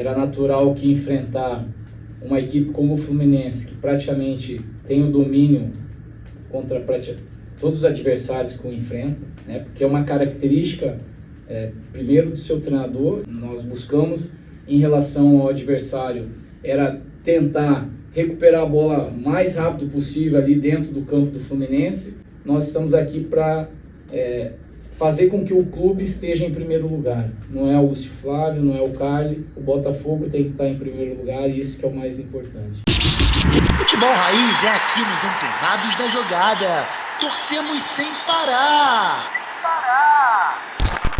era natural que enfrentar uma equipe como o Fluminense, que praticamente tem o domínio contra todos os adversários que o enfrentam, né? Porque é uma característica, primeiro, do seu treinador. Nós buscamos, em relação ao adversário, era tentar recuperar a bola o mais rápido possível ali dentro do campo do Fluminense. Nós estamos aqui para fazer com que o clube esteja em primeiro lugar. Não é o Lúcio Flávio, não é o Carly, o Botafogo tem que estar em primeiro lugar e isso que é o mais importante. Futebol Raiz é aqui nos Enterrados da Jogada. Torcemos sem parar.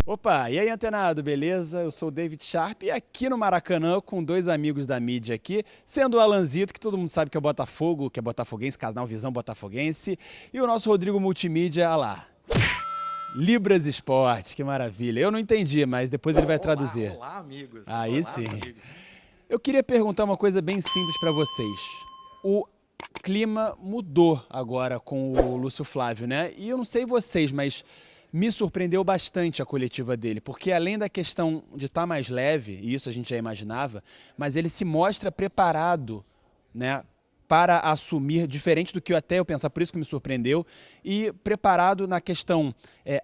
Opa, e aí, antenado, beleza? Eu sou o David Sharp e aqui no Maracanã com dois amigos da mídia aqui, sendo o Alanzito, que todo mundo sabe que é Botafogo, que é botafoguense, canal Visão Botafoguense, e o nosso Rodrigo Multimídia, olha lá. Libras Esporte, que maravilha. Eu não entendi, mas depois ele vai traduzir. Olá, amigos. Aí Olá, sim. amigos. Eu queria perguntar uma coisa bem simples para vocês. O clima mudou agora com o Lúcio Flávio, né? E eu não sei vocês, mas me surpreendeu bastante a coletiva dele, porque além da questão de estar mais leve, e isso a gente já imaginava, mas ele se mostra preparado, né, para assumir, diferente do que eu pensava, por isso que me surpreendeu, e preparado na questão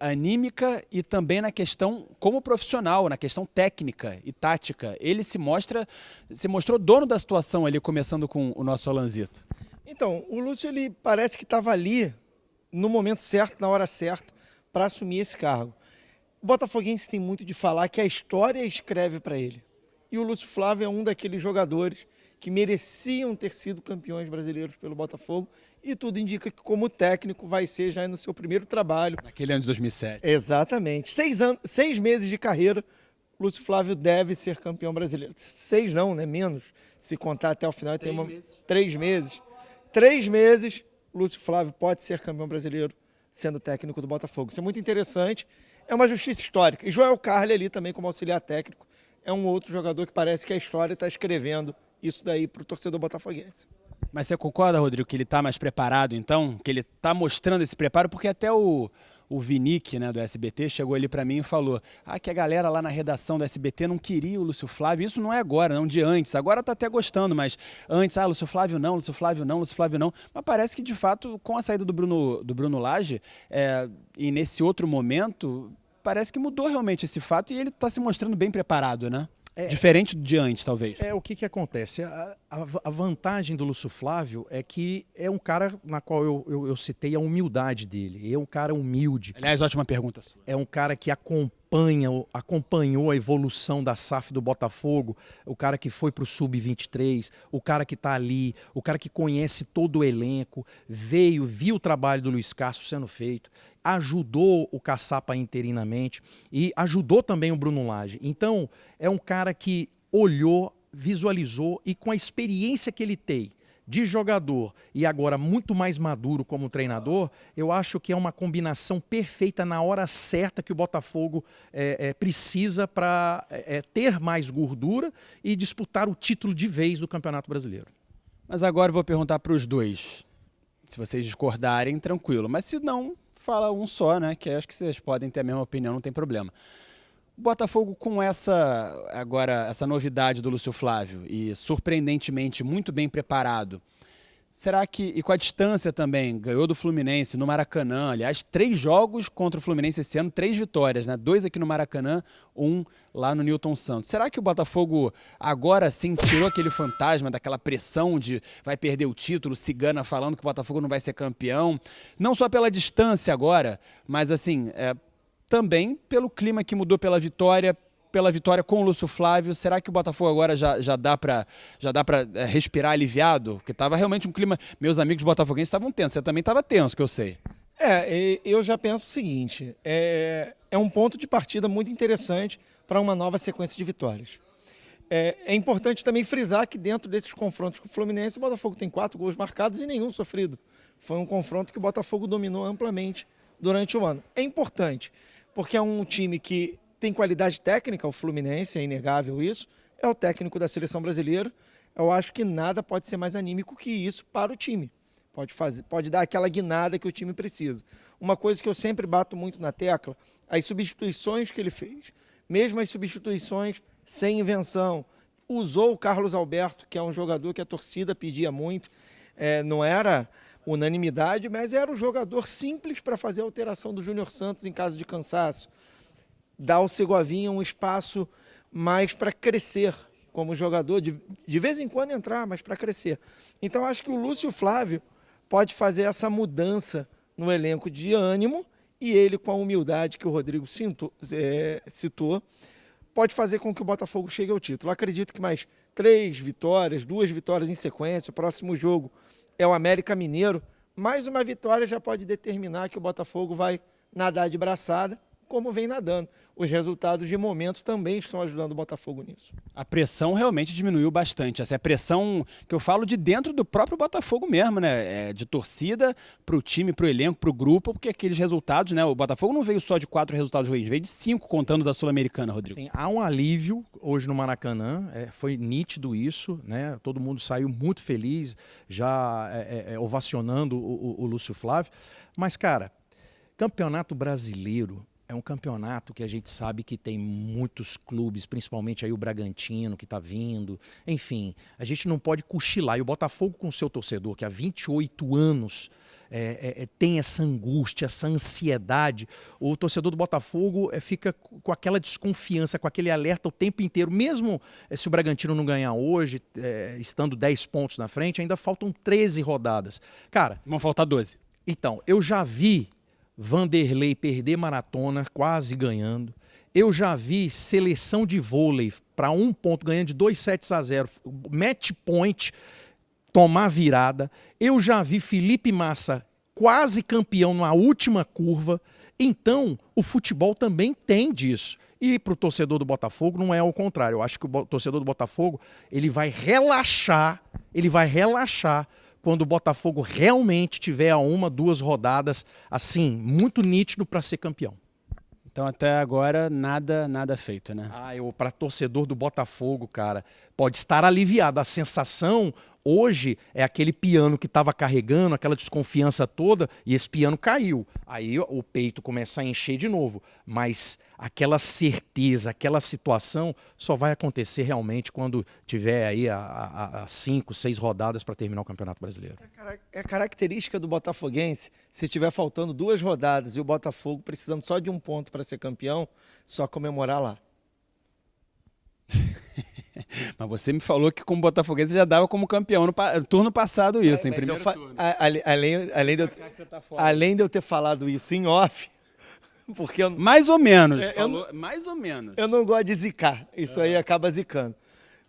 anímica e também na questão como profissional, na questão técnica e tática. Ele se mostrou dono da situação ali, começando com o nosso Alanzito. Então, o Lúcio, ele parece que estava ali no momento certo, na hora certa, para assumir esse cargo. O botafoguense tem muito de falar que a história escreve para ele. E o Lúcio Flávio é um daqueles jogadores que mereciam ter sido campeões brasileiros pelo Botafogo, e tudo indica que, como técnico, vai ser já no seu primeiro trabalho. Naquele ano de 2007. Exatamente. 6 meses de carreira, Lúcio Flávio deve ser campeão brasileiro. 6 não, né? Menos. Se contar até o final, tem 3 meses. 3 meses, Lúcio Flávio pode ser campeão brasileiro sendo técnico do Botafogo. Isso é muito interessante. É uma justiça histórica. E Joel Carli ali também como auxiliar técnico é um outro jogador que parece que a história está escrevendo isso daí para o torcedor botafoguense. Mas você concorda, Rodrigo, que ele está mais preparado, então? Que ele está mostrando esse preparo? Porque até o Vinick, né, do SBT, chegou ali para mim e falou que a galera lá na redação do SBT não queria o Lúcio Flávio. Isso não é agora, não de antes. Agora tá até gostando, mas antes, Lúcio Flávio não, Lúcio Flávio não, Lúcio Flávio não. Mas parece que, de fato, com a saída do Bruno Lage, e nesse outro momento, parece que mudou realmente esse fato e ele está se mostrando bem preparado, né? Diferente de antes, talvez. O que acontece? A vantagem do Lúcio Flávio é que é um cara na qual eu citei a humildade dele. É um cara humilde. Aliás, ótima pergunta sua. É um cara que acompanhou a evolução da SAF do Botafogo, o cara que foi para o Sub-23, o cara que está ali, o cara que conhece todo o elenco, viu o trabalho do Luiz Castro sendo feito, ajudou o Caçapa interinamente e ajudou também o Bruno Lage. Então, é um cara que olhou, visualizou e com a experiência que ele tem de jogador e agora muito mais maduro como treinador, eu acho que é uma combinação perfeita na hora certa que o Botafogo precisa para ter mais gordura e disputar o título de vez do Campeonato Brasileiro. Mas agora eu vou perguntar para os dois. Se vocês discordarem, tranquilo. Mas se não, fala um só, né? Que acho que vocês podem ter a mesma opinião, não tem problema. O Botafogo com essa novidade do Lúcio Flávio e surpreendentemente muito bem preparado, será que, e com a distância também, ganhou do Fluminense no Maracanã, aliás, 3 jogos contra o Fluminense esse ano, 3 vitórias, né? 2 aqui no Maracanã, 1 lá no Newton Santos. Será que o Botafogo agora sim tirou aquele fantasma daquela pressão de vai perder o título, Cigana falando que o Botafogo não vai ser campeão, não só pela distância agora, mas assim, também pelo clima que mudou pela vitória com o Lúcio Flávio? Será que o Botafogo agora já dá para respirar aliviado? Porque estava realmente um clima... Meus amigos botafoguenses estavam tensos, você também estava tenso, que eu sei. Eu já penso o seguinte, é um ponto de partida muito interessante para uma nova sequência de vitórias. É importante também frisar que dentro desses confrontos com o Fluminense, o Botafogo tem 4 gols marcados e nenhum sofrido. Foi um confronto que o Botafogo dominou amplamente durante o ano. É importante, porque é um time que tem qualidade técnica, o Fluminense, é inegável isso, é o técnico da seleção brasileira. Eu acho que nada pode ser mais anímico que isso para o time. Pode dar aquela guinada que o time precisa. Uma coisa que eu sempre bato muito na tecla, as substituições que ele fez, mesmo as substituições sem invenção, usou o Carlos Alberto, que é um jogador que a torcida pedia muito, não era unanimidade, mas era um jogador simples para fazer a alteração do Júnior Santos em caso de cansaço. Dar ao Segovinha um espaço mais para crescer como jogador, de vez em quando entrar, mas para crescer. Então acho que o Lúcio Flávio pode fazer essa mudança no elenco de ânimo, e ele, com a humildade que o Rodrigo citou, pode fazer com que o Botafogo chegue ao título. Acredito que mais 3 vitórias, 2 vitórias em sequência, o próximo jogo é o América Mineiro, mais uma vitória já pode determinar que o Botafogo vai nadar de braçada, como vem nadando. Os resultados de momento também estão ajudando o Botafogo nisso. A pressão realmente diminuiu bastante. Essa é a pressão que eu falo de dentro do próprio Botafogo mesmo, né? De torcida pro time, pro elenco, pro grupo, porque aqueles resultados, né? O Botafogo não veio só de 4 resultados ruins, veio de 5 contando da Sul-Americana, Rodrigo. Sim, há um alívio hoje no Maracanã, foi nítido isso, né? Todo mundo saiu muito feliz, já ovacionando o Lúcio Flávio. Mas, cara, Campeonato Brasileiro é um campeonato que a gente sabe que tem muitos clubes, principalmente aí o Bragantino que está vindo. Enfim, a gente não pode cochilar. E o Botafogo com o seu torcedor, que há 28 anos tem essa angústia, essa ansiedade. O torcedor do Botafogo fica com aquela desconfiança, com aquele alerta o tempo inteiro. Mesmo se o Bragantino não ganhar hoje, estando 10 pontos na frente, ainda faltam 13 rodadas. Cara, Vão faltar 12. então, eu já vi Vanderlei perder maratona, quase ganhando. Eu já vi seleção de vôlei para 1 ponto, ganhando de 2-0, match point, tomar virada. Eu já vi Felipe Massa quase campeão na última curva. Então, o futebol também tem disso. E para o torcedor do Botafogo não é ao contrário. Eu acho que o torcedor do Botafogo ele vai relaxar quando o Botafogo realmente tiver 1, 2 rodadas, assim, muito nítido para ser campeão. Então até agora nada feito, né? Para torcedor do Botafogo, cara, pode estar aliviado. A sensação hoje é aquele piano que estava carregando, aquela desconfiança toda, e esse piano caiu. Aí o peito começa a encher de novo. Mas aquela certeza, aquela situação só vai acontecer realmente quando tiver aí a 5, 6 rodadas para terminar o Campeonato Brasileiro. É característica do botafoguense, se tiver faltando 2 rodadas e o Botafogo precisando só de 1 ponto para ser campeão, só comemorar lá. Mas você me falou que como botafoguense já dava como campeão no turno passado isso, em primeiro turno. Além de eu ter falado isso em off, porque eu, Mais ou menos. Mais ou menos. eu não gosto de zicar, isso aí acaba zicando.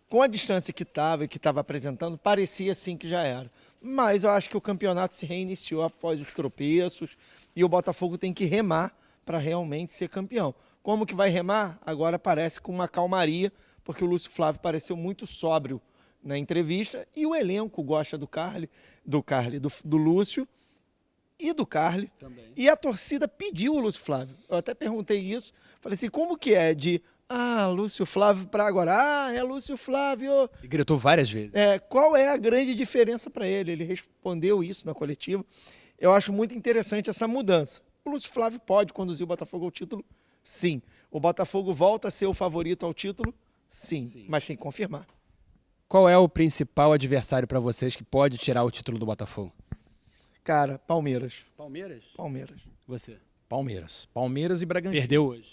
Com a distância que estava e que estava apresentando, parecia sim que já era. Mas eu acho que o campeonato se reiniciou após os tropeços e o Botafogo tem que remar para realmente ser campeão. Como que vai remar? Agora parece com uma calmaria, porque o Lúcio Flávio pareceu muito sóbrio na entrevista e o elenco gosta do Lúcio e do Carly. Também. E a torcida pediu o Lúcio Flávio. Eu até perguntei isso, falei assim, como que é de Lúcio Flávio para agora? É Lúcio Flávio. E gritou várias vezes. Qual é a grande diferença para ele? Ele respondeu isso na coletiva. Eu acho muito interessante essa mudança. O Lúcio Flávio pode conduzir o Botafogo ao título? Sim. O Botafogo volta a ser o favorito ao título? Sim. Mas tem que confirmar. Qual é o principal adversário para vocês que pode tirar o título do Botafogo? Cara, Palmeiras. Palmeiras. Você? Palmeiras e Bragantino.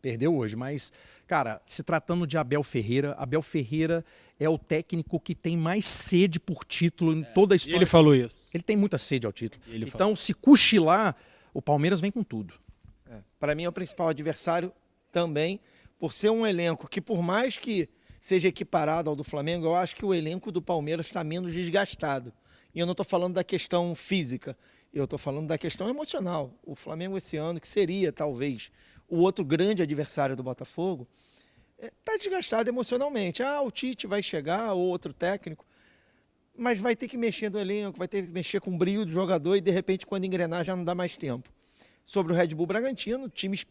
Perdeu hoje. Mas, cara, se tratando de Abel Ferreira é o técnico que tem mais sede por título em toda a história. E ele falou isso. Ele tem muita sede ao título. Então, se cochilar, o Palmeiras vem com tudo. Para mim é o principal adversário também, por ser um elenco que, por mais que seja equiparado ao do Flamengo, eu acho que o elenco do Palmeiras está menos desgastado. E eu não estou falando da questão física, eu estou falando da questão emocional. O Flamengo esse ano, que seria talvez o outro grande adversário do Botafogo, está desgastado emocionalmente. O Tite vai chegar, ou outro técnico, mas vai ter que mexer no elenco, vai ter que mexer com o brilho do jogador e, de repente, quando engrenar, já não dá mais tempo. Sobre o Red Bull Bragantino, times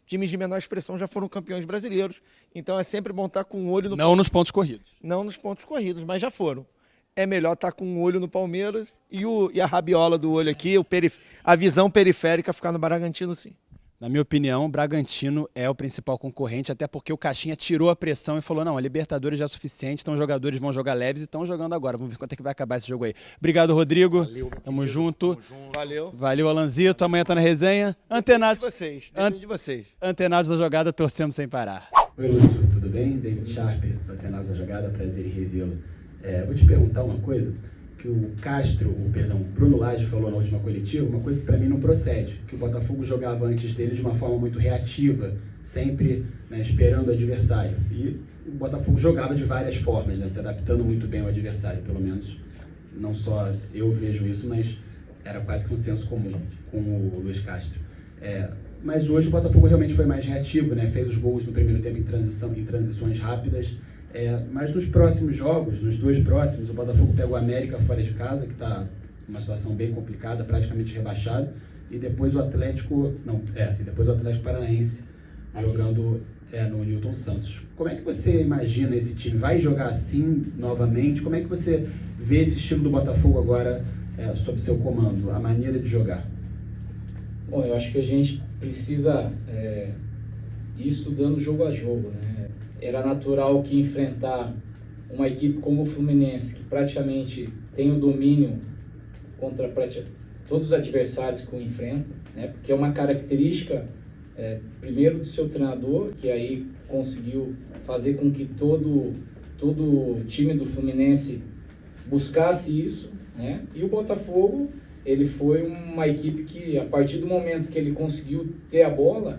de menor expressão já foram campeões brasileiros, então é sempre bom estar com um olho no... Não nos pontos corridos. Não nos pontos corridos, mas já foram. É melhor estar com um olho no Palmeiras e a rabiola do olho aqui, a visão periférica ficar no Bragantino, sim. Na minha opinião, o Bragantino é o principal concorrente, até porque o Caixinha tirou a pressão e falou, não, a Libertadores já é suficiente, então os jogadores vão jogar leves e estão jogando agora. Vamos ver quanto é que vai acabar esse jogo aí. Obrigado, Rodrigo. Valeu, Tamo junto. Valeu. Valeu, Alanzito. Amanhã tá na resenha. Antenados. Depende de vocês. Antenados da jogada, torcemos sem parar. Oi, Lúcio, tudo bem? David Sharp, do Antenados da Jogada, prazer em revê-lo. Vou te perguntar uma coisa, que o Bruno Lage falou na última coletiva, uma coisa que para mim não procede, que o Botafogo jogava antes dele de uma forma muito reativa, sempre, né, esperando o adversário. E o Botafogo jogava de várias formas, né, se adaptando muito bem ao adversário, pelo menos não só eu vejo isso, mas era quase que um senso comum com o Luiz Castro. Mas hoje o Botafogo realmente foi mais reativo, né? Fez os gols no primeiro tempo em transições rápidas. Mas nos próximos jogos, nos 2 próximos, o Botafogo pega o América fora de casa, que está numa situação bem complicada, praticamente rebaixado, e depois o Atlético Paranaense jogando no Newton Santos. Como é que você imagina esse time? Vai jogar assim novamente? Como é que você vê esse estilo do Botafogo agora sob seu comando, a maneira de jogar? Bom, eu acho que a gente precisa ir estudando jogo a jogo, né? Era natural que enfrentar uma equipe como o Fluminense, que praticamente tem o domínio contra todos os adversários que o enfrenta, né? Porque é uma característica, primeiro, do seu treinador, que aí conseguiu fazer com que todo o time do Fluminense buscasse isso, né? E o Botafogo, ele foi uma equipe que, a partir do momento que ele conseguiu ter a bola,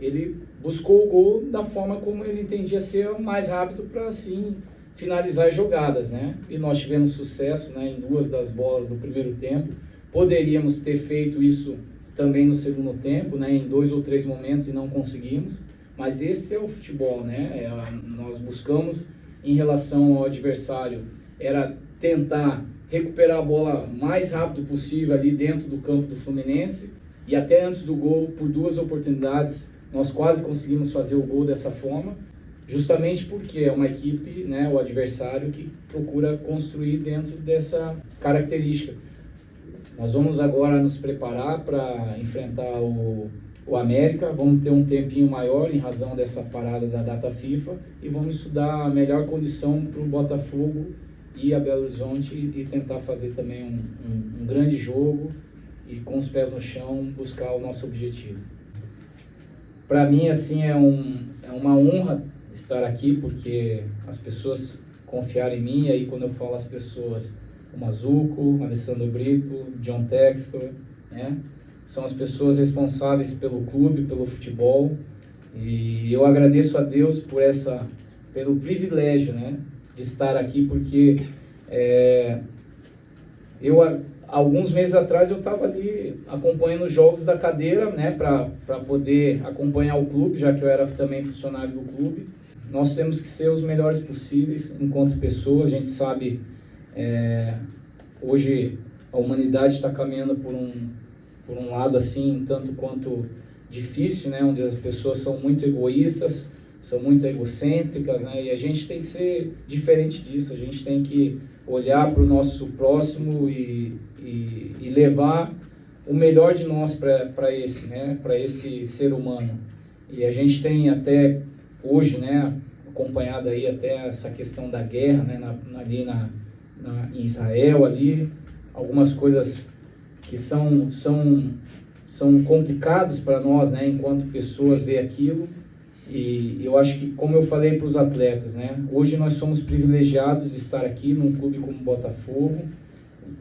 ele buscou o gol da forma como ele entendia ser o mais rápido para, assim, finalizar as jogadas, né? E nós tivemos sucesso, né, em 2 das bolas do primeiro tempo. Poderíamos ter feito isso também no segundo tempo, né, em 2 ou 3 momentos e não conseguimos. Mas esse é o futebol, né? Nós buscamos, em relação ao adversário, era tentar recuperar a bola o mais rápido possível ali dentro do campo do Fluminense. E até antes do gol, por 2 oportunidades, nós quase conseguimos fazer o gol dessa forma, justamente porque é uma equipe, né, o adversário, que procura construir dentro dessa característica. Nós vamos agora nos preparar para enfrentar o América, vamos ter um tempinho maior em razão dessa parada da data FIFA e vamos estudar a melhor condição para o Botafogo ir a Belo Horizonte e tentar fazer também um grande jogo e, com os pés no chão, buscar o nosso objetivo. Para mim, assim, é uma honra estar aqui, porque as pessoas confiaram em mim, e aí quando eu falo as pessoas, o Mazuco, o Alessandro Brito, John Textor, né? São as pessoas responsáveis pelo clube, pelo futebol, e eu agradeço a Deus pelo privilégio, né, de estar aqui, porque alguns meses atrás eu estava ali acompanhando os jogos da cadeira, né, para poder acompanhar o clube, já que eu era também funcionário do clube. Nós temos que ser os melhores possíveis enquanto pessoas. A gente sabe, hoje a humanidade está caminhando por um lado assim, tanto quanto difícil, né, onde as pessoas são muito egoístas, são muito egocêntricas, né, e a gente tem que ser diferente disso. A gente tem que olhar para o nosso próximo e levar o melhor de nós para esse ser humano. E a gente tem até hoje, né, acompanhado aí até essa questão da guerra, né, ali em Israel, ali, algumas coisas que são complicadas para nós, né, enquanto pessoas vê aquilo. E eu acho que, como eu falei para os atletas, né, hoje nós somos privilegiados de estar aqui num clube como o Botafogo,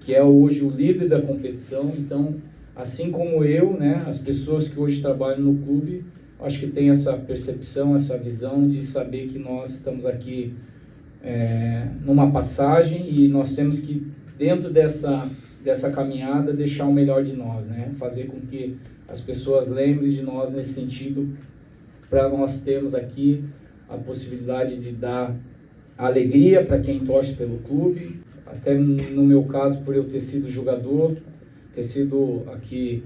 que é hoje o líder da competição. Então, assim como eu, né, as pessoas que hoje trabalham no clube, acho que tem essa percepção, essa visão de saber que nós estamos aqui numa passagem e nós temos que, dentro dessa caminhada, deixar o melhor de nós, né, fazer com que as pessoas lembrem de nós nesse sentido, para nós termos aqui a possibilidade de dar alegria para quem torce pelo clube, até no meu caso, por eu ter sido jogador, ter sido aqui,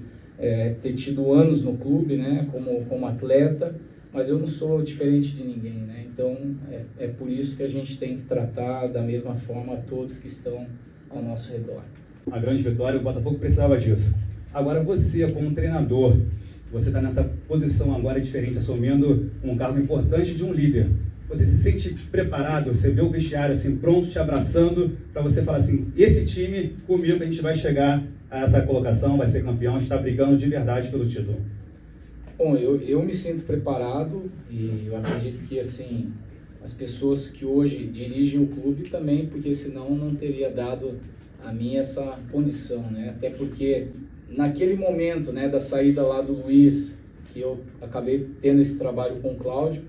ter tido anos no clube, né, como atleta, mas eu não sou diferente de ninguém, né, então é por isso que a gente tem que tratar da mesma forma todos que estão ao nosso redor. A grande vitória, o Botafogo precisava disso. Agora você, como treinador, você está nessa posição agora diferente, assumindo um cargo importante de um líder. Você se sente preparado? Você vê o vestiário assim, pronto, te abraçando, para você falar assim, esse time comigo, a gente vai chegar a essa colocação, vai ser campeão, está brigando de verdade pelo título. Bom, eu me sinto preparado e eu acredito que assim, as pessoas que hoje dirigem o clube também, porque senão não teria dado a mim essa condição, né? Até porque naquele momento, né, da saída lá do Luiz, que eu acabei tendo esse trabalho com o Cláudio,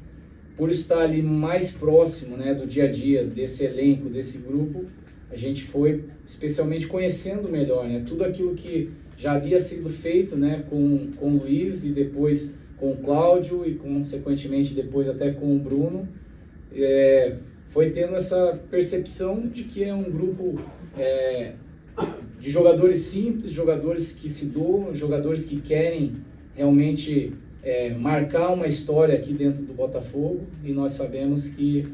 por estar ali mais próximo, né, do dia a dia, desse elenco, desse grupo, a gente foi especialmente conhecendo melhor, né, tudo aquilo que já havia sido feito, né, com o Luiz e depois com o Cláudio e consequentemente depois até com o Bruno, foi tendo essa percepção de que é um grupo de jogadores simples, jogadores que se doam, jogadores que querem realmente marcar uma história aqui dentro do Botafogo, e nós sabemos que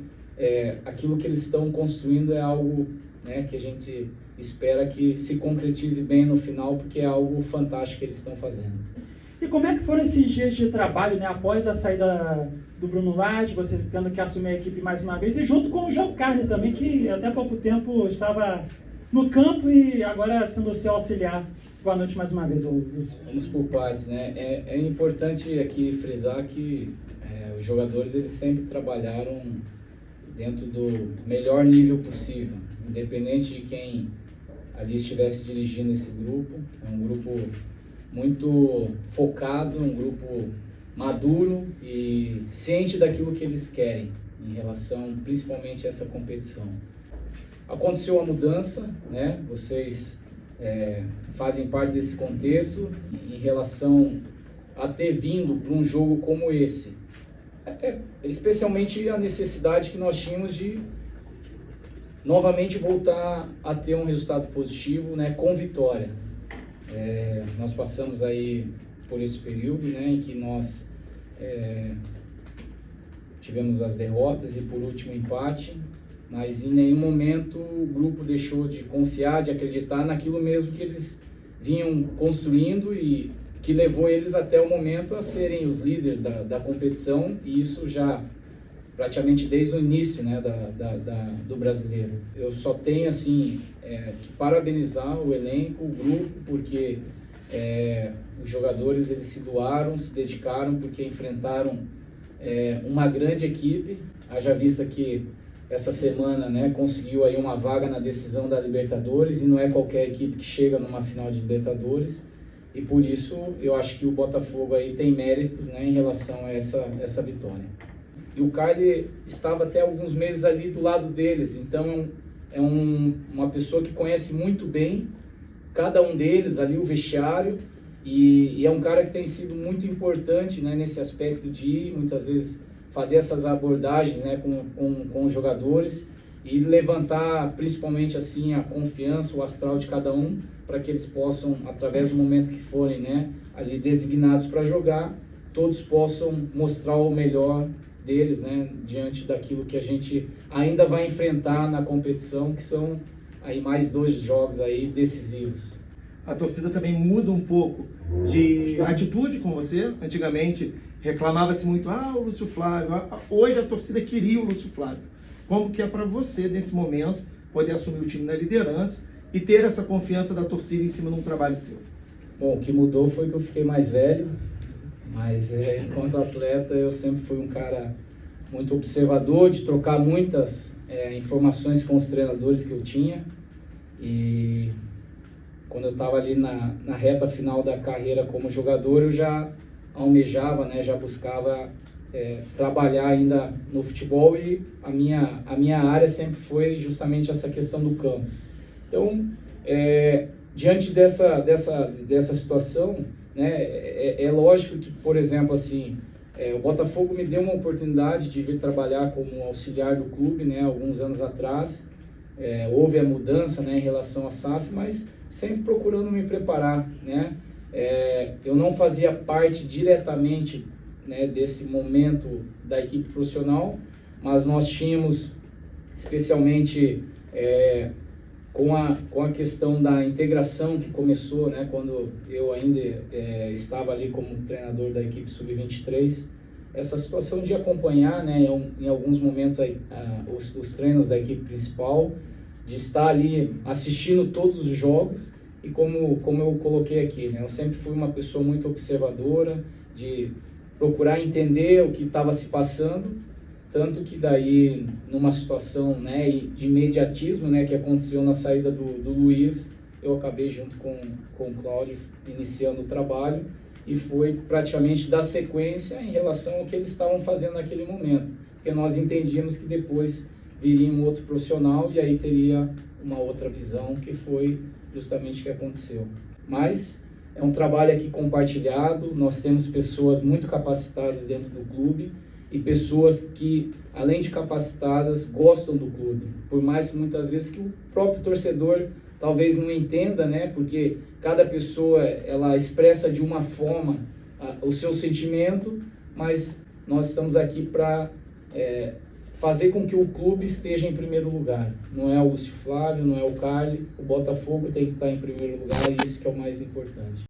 aquilo que eles estão construindo é algo, né, que a gente espera que se concretize bem no final, porque é algo fantástico que eles estão fazendo. E como é que foram esses dias de trabalho, né, após a saída do Bruno Lage, você tendo que assumir a equipe mais uma vez, e junto com o João Carlos também, que até pouco tempo estava no campo e agora sendo seu auxiliar. Boa noite mais uma vez, Wilson. Vamos por partes, né? É importante aqui frisar que os jogadores eles sempre trabalharam dentro do melhor nível possível, independente de quem ali estivesse dirigindo esse grupo. É um grupo muito focado, um grupo maduro e ciente daquilo que eles querem em relação principalmente a essa competição. Aconteceu a mudança, né? Vocês fazem parte desse contexto em relação a ter vindo para um jogo como esse. Especialmente a necessidade que nós tínhamos de novamente voltar a ter um resultado positivo, né, com vitória. Nós passamos aí por esse período, né, em que nós tivemos as derrotas e por último o empate, mas em nenhum momento o grupo deixou de confiar, de acreditar naquilo mesmo que eles vinham construindo e que levou eles até o momento a serem os líderes da competição, e isso já praticamente desde o início, né, do brasileiro. Eu só tenho assim, que parabenizar o elenco, o grupo, porque os jogadores eles se doaram, se dedicaram, porque enfrentaram uma grande equipe, haja vista que essa semana, né, conseguiu aí uma vaga na decisão da Libertadores, e não é qualquer equipe que chega numa final de Libertadores, e por isso eu acho que o Botafogo aí tem méritos, né, em relação a essa vitória. E o Carly estava até alguns meses ali do lado deles, então uma pessoa que conhece muito bem cada um deles ali, o vestiário, e é um cara que tem sido muito importante, né, nesse aspecto de ir, muitas vezes, fazer essas abordagens, né, com os jogadores e levantar principalmente assim a confiança, o astral de cada um, para que eles possam, através do momento que forem, né, ali designados para jogar, todos possam mostrar o melhor deles, né, diante daquilo que a gente ainda vai enfrentar na competição, que são aí mais 2 jogos aí decisivos. A torcida também muda um pouco de atitude com você. Antigamente reclamava-se muito, o Lúcio Flávio. Hoje a torcida queria o Lúcio Flávio. Como que é para você, nesse momento, poder assumir o time na liderança e ter essa confiança da torcida em cima de um trabalho seu? Bom, o que mudou foi que eu fiquei mais velho, mas enquanto atleta eu sempre fui um cara muito observador, de trocar muitas informações com os treinadores que eu tinha, e quando eu estava ali na reta final da carreira como jogador, eu já almejava, né, já buscava trabalhar ainda no futebol, e a minha área sempre foi justamente essa questão do campo. Então, diante dessa situação, né, é lógico que, por exemplo, assim, o Botafogo me deu uma oportunidade de vir trabalhar como auxiliar do clube, né, alguns anos atrás. Houve a mudança, né, em relação à SAF, mas sempre procurando me preparar, né. Eu não fazia parte diretamente, né, desse momento da equipe profissional, mas nós tínhamos especialmente com a questão da integração que começou, né, quando eu ainda estava ali como treinador da equipe Sub-23, essa situação de acompanhar, né, em alguns momentos os treinos da equipe principal, de estar ali assistindo todos os jogos, e como eu coloquei aqui, né, eu sempre fui uma pessoa muito observadora, de procurar entender o que estava se passando, tanto que daí, numa situação, né, de imediatismo, né, que aconteceu na saída do Luiz, eu acabei junto com o Cláudio iniciando o trabalho, e foi praticamente dar sequência em relação ao que eles estavam fazendo naquele momento, porque nós entendíamos que depois viria um outro profissional e aí teria uma outra visão, que foi justamente o que aconteceu. Mas é um trabalho aqui compartilhado, nós temos pessoas muito capacitadas dentro do clube e pessoas que, além de capacitadas, gostam do clube, por mais muitas vezes que o próprio torcedor talvez não entenda, né, porque cada pessoa ela expressa de uma forma o seu sentimento, mas nós estamos aqui para fazer com que o clube esteja em primeiro lugar. Não é o Lúcio Flávio, não é o Carly, o Botafogo tem que estar em primeiro lugar, e isso que é o mais importante.